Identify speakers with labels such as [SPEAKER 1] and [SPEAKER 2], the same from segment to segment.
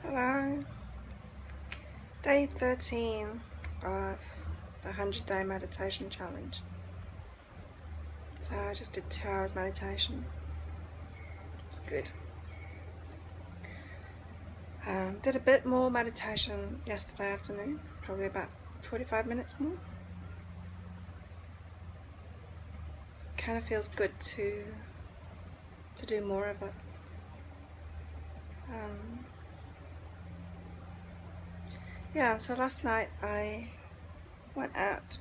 [SPEAKER 1] Hello, day 13 of the 100-day meditation challenge. So I just did 2 hours meditation. It's good. Did a bit more meditation yesterday afternoon, probably about 45 minutes more. It kind of feels good to do more of it. Yeah, so last night I went out,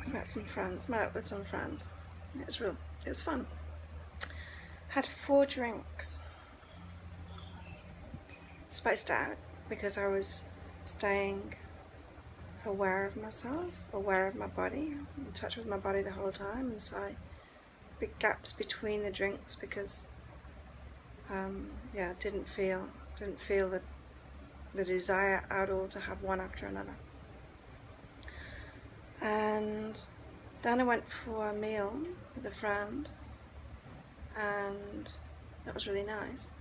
[SPEAKER 1] met up with some friends. It was fun. Had 4 drinks. Spaced out because I was staying aware of myself, aware of my body, in touch with my body the whole time, and so big gaps between the drinks because didn't feel the desire at all to have one after another. And then I went for a meal with a friend, and that was really nice.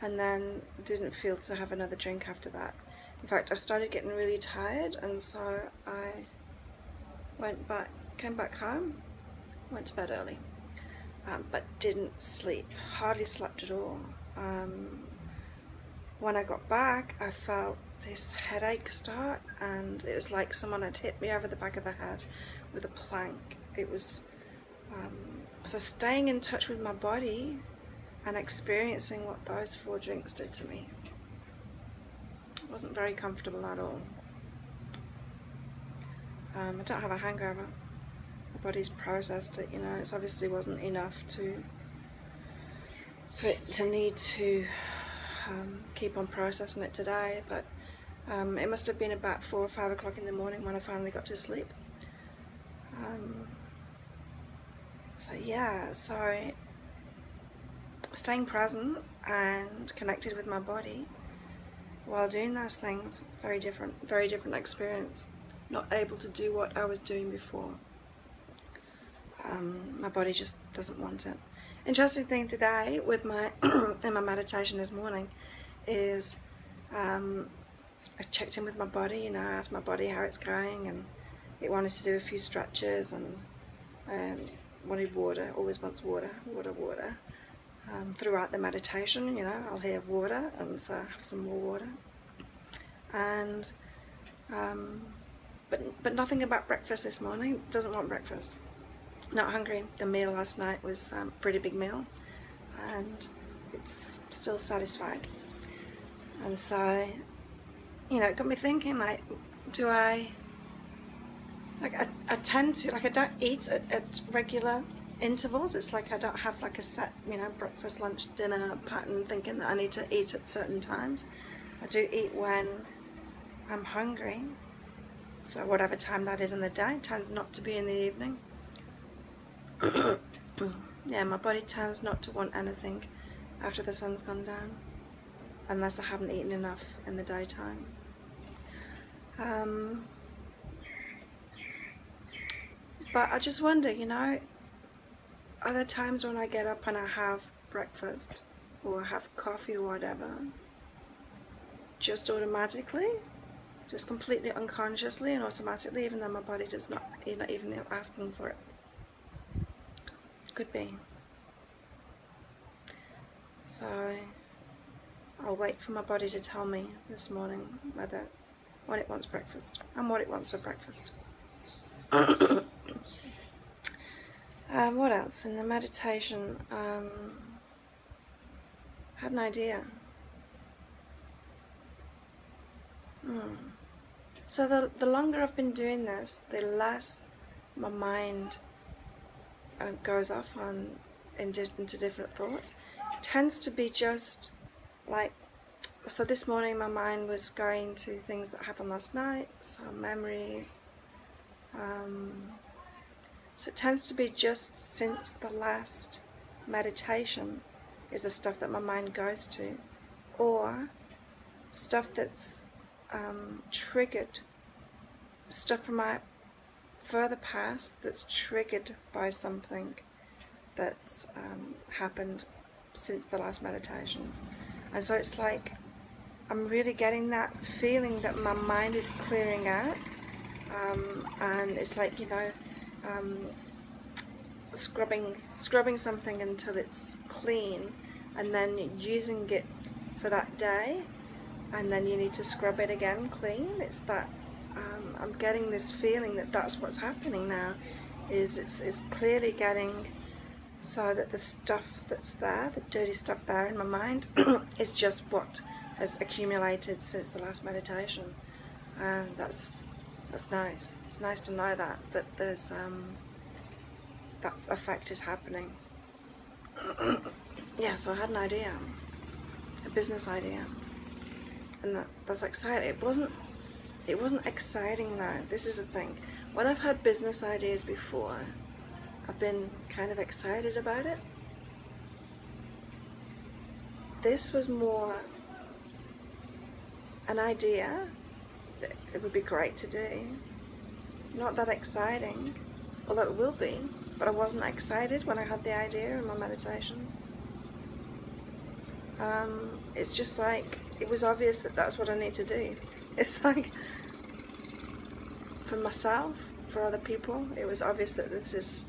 [SPEAKER 1] And then didn't feel to have another drink after that. In fact, I started getting really tired, and so I came back home, went to bed early, but didn't sleep, hardly slept at all. When I got back, I felt this headache start, and it was like someone had hit me over the back of the head with a plank. It was, so staying in touch with my body and experiencing what those 4 drinks did to me. It wasn't very comfortable at all. I don't have a hangover. My body's processed it, it obviously wasn't enough for it to need to keep on processing it today, but it must have been about 4 or 5 o'clock in the morning when I finally got to sleep. So staying present and connected with my body while doing those things, very different experience. Not able to do what I was doing before. My body just doesn't want it. Interesting thing today with my in my meditation this morning is I checked in with my body, asked my body how it's going, and it wanted to do a few stretches and wanted water, always wants water. Throughout the meditation, I'll hear water, and so I have some more water. And but nothing about breakfast this morning. Doesn't want breakfast. Not hungry. The meal last night was a pretty big meal, and it's still satisfied. And so, it got me thinking, do I tend to, I don't eat at regular intervals. It's like I don't have a set, breakfast, lunch, dinner pattern thinking that I need to eat at certain times. I do eat when I'm hungry, so whatever time that is in the day. Tends not to be in the evening. Yeah, my body tends not to want anything after the sun's gone down, unless I haven't eaten enough in the daytime. But I just wonder, are there times when I get up and I have breakfast or have coffee or whatever, just automatically, just completely unconsciously and automatically, even though my body does not, even asking for it? Could be. So I'll wait for my body to tell me this morning when it wants breakfast and what it wants for breakfast. What else? In the meditation, had an idea. So the longer I've been doing this, the less my mind goes off into different thoughts. It tends to be just so this morning my mind was going to things that happened last night, some memories. So it tends to be just since the last meditation is the stuff that my mind goes to, or stuff that's triggered, stuff from my further past that's triggered by something that's happened since the last meditation. And so it's like I'm really getting that feeling that my mind is clearing out, and it's like, um, scrubbing something until it's clean, and then using it for that day, and then you need to scrub it again clean. It's that I'm getting this feeling that that's what's happening now. Is it's clearly getting so that the stuff that's there, the dirty stuff there in my mind, is just what has accumulated since the last meditation, and that's nice. It's nice to know that there's that effect is happening. Yeah, so I had an idea, a business idea, and that's exciting. It wasn't exciting though. This is the thing. When I've had business ideas before, I've been kind of excited about it. This was more an idea that it would be great to do. Not that exciting, although it will be, but I wasn't excited when I had the idea in my meditation. It's just like, it was obvious that that's what I need to do. It's like, for myself, for other people, it was obvious that this is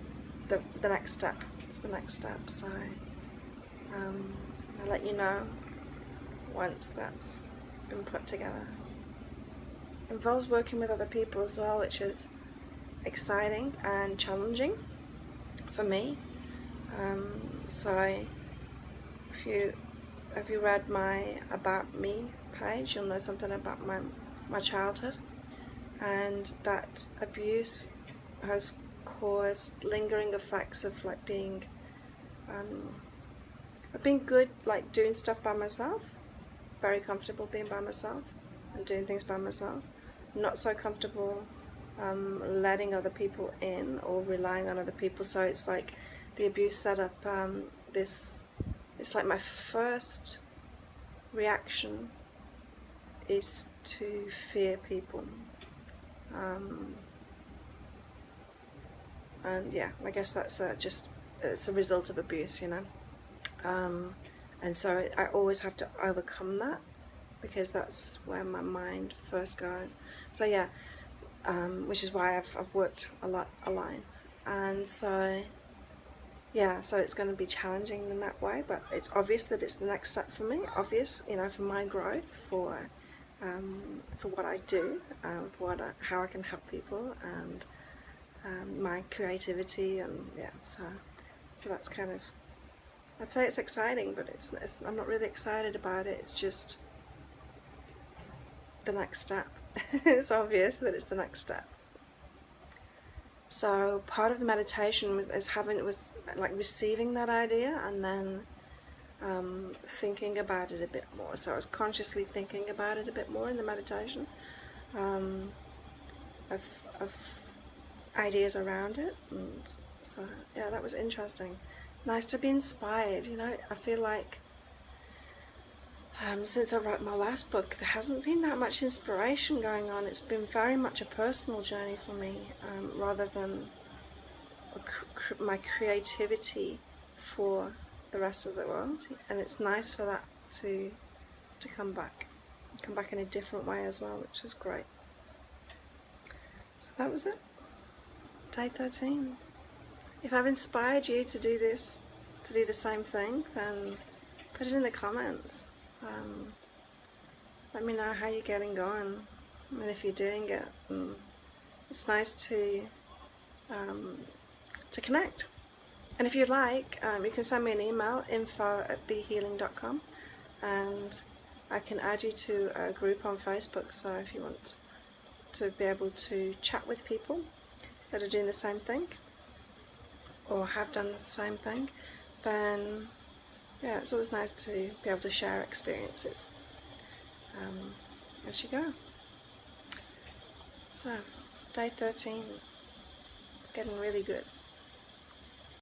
[SPEAKER 1] the next step. It's the next step, so I'll let you know once that's been put together. It involves working with other people as well, which is exciting and challenging for me. So if you read my About Me page, you'll know something about my childhood, and that abuse has caused lingering effects of like being good, like doing stuff by myself, very comfortable being by myself and doing things by myself, not so comfortable letting other people in or relying on other people. So it's like the abuse set up it's like my first reaction is to fear people, and yeah, I guess that's it's a result of abuse, and so I always have to overcome that, because that's where my mind first goes. So yeah, which is why I've worked a lot alone, and so yeah, so it's going to be challenging in that way, but it's obvious that it's the next step for me. Obvious, for my growth, for what I do, for how I can help people, and my creativity, and yeah. So that's kind of, I'd say it's exciting, but I'm not really excited about it. It's just the next step. It's obvious that it's the next step. So part of the meditation was like receiving that idea, and then thinking about it a bit more. So I was consciously thinking about it a bit more in the meditation, of ideas around it, and so yeah, that was interesting. Nice to be inspired. I feel like since I wrote my last book, there hasn't been that much inspiration going on. It's been very much a personal journey for me, rather than my creativity for the rest of the world. And it's nice for that to come back in a different way as well, which is great. So that was it. Day 13. If I've inspired you to do this, to do the same thing, then put it in the comments. Let me know how you're getting on, and if you're doing it. It's nice to connect. And if you'd like, you can send me an email, info@behealing.com, and I can add you to a group on Facebook. So if you want to be able to chat with people that are doing the same thing, or have done the same thing, then yeah, it's always nice to be able to share experiences as you go. So, day 13, it's getting really good.